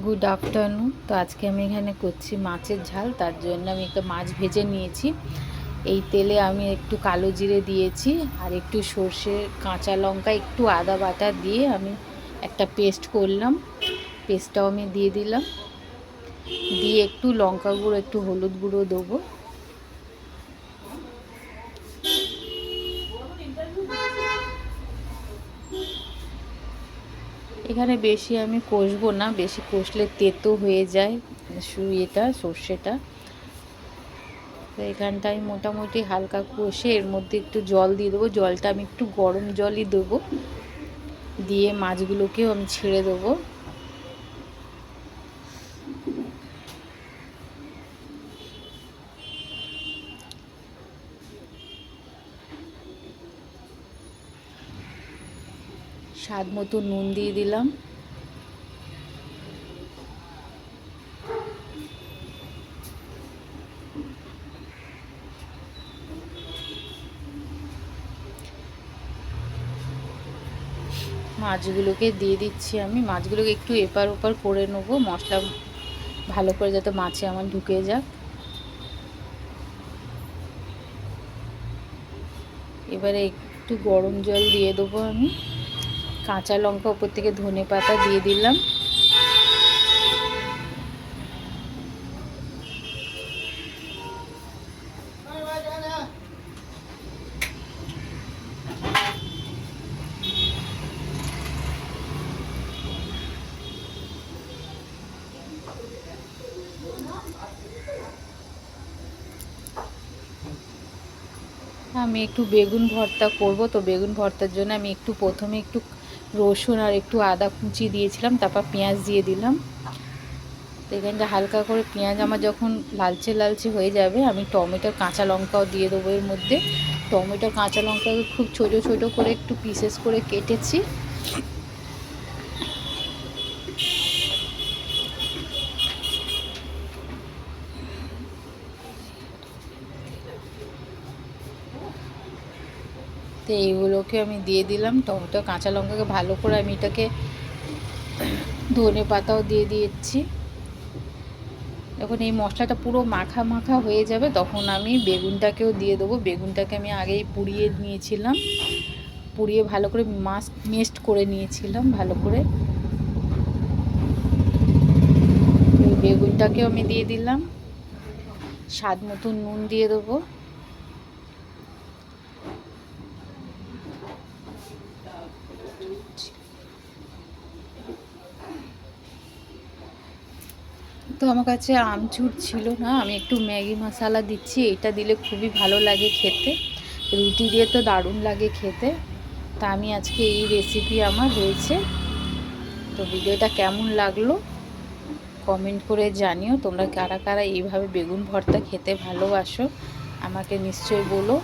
Good afternoon. তো আজকে আমি এখানে করছি মাছের ঝাল। তার জন্য আমি একটা মাছ ভেজে নিয়েছি। এই তেলে আমি একটু কালো জিরে দিয়েছি, আর একটু সর্ষে, কাঁচা লঙ্কা, একটু আদা বাটা দিয়ে আমি একটা পেস্ট করলাম। পেস্টটাও আমি দিয়ে দিলাম, দিয়ে একটু লঙ্কা গুঁড়ো, একটু হলুদ গুঁড়ো দেবো। এখানে বেশি আমি কষবো না, বেশি কষলে তেতো হয়ে যায় এটা সর্ষেটা। তো এখানটায় মোটামুটি হালকা কষে এর মধ্যে একটু জল দিয়ে দেবো। জলটা আমি একটু গরম জলই দেবো, দিয়ে মাছগুলোকেও আমি ছেড়ে দেবো। স্বাদ মতো নুন দিয়ে দিলাম। মাছগুলোকে দিয়ে দিচ্ছি আমি। মাছগুলোকে একটু এপার ওপার করে নেবো, মশলা ভালো করে যাতে মাছে আমার ঢুকে যাক। এবারে একটু গরম জল দিয়ে দেবো আমি। কাঁচা লঙ্কা উপর থেকে ধনে পাতা দিয়ে দিলাম। আমি একটু বেগুন ভর্তা করব, তো বেগুন ভর্তার জন্য আমি একটু প্রথমে একটু রসুন আর একটু আদা কুচি দিয়েছিলাম, তারপর পেঁয়াজ দিয়ে দিলাম। তো এখানটা হালকা করে পেঁয়াজ আমার যখন লালচে লালচে হয়ে যাবে, আমি টমেটো কাঁচা লঙ্কাও দিয়ে দেবো এর মধ্যে। টমেটো কাঁচা লঙ্কাকে খুব ছোটো ছোটো করে একটু পিসেস করে কেটেছি। তো এইগুলোকে আমি দিয়ে দিলাম। টমেটো কাঁচা লঙ্কাকে ভালো করে আমি এটাকে, ধনে পাতাও দিয়ে দিয়েছি। যখন এই মশলাটা পুরো মাখা মাখা হয়ে যাবে, তখন আমি বেগুনটাকেও দিয়ে দেবো। বেগুনটাকে আমি আগেই পুড়িয়ে নিয়েছিলাম, পুড়িয়ে ভালো করে মেস্ট করে নিয়েছিলাম ভালো করে। এই বেগুনটাকেও আমি দিয়ে দিলাম। স্বাদ মতো নুন দিয়ে দেবো। তো আমার কাছে আমচুর ছিল না, আমি একটু ম্যাগি মশলা দিচ্ছি। এটা দিলে খুবই ভালো লাগে খেতে, রুটি দিয়ে তো দারুণ লাগে খেতে। তা আমি আজকে এই রেসিপি আমার হয়েছে। তো ভিডিওটা কেমন লাগলো কমেন্ট করে জানিও। তোমরা কারা কারা এইভাবে বেগুন ভর্তা খেতে ভালোবাসো আমাকে নিশ্চয়ই বলো।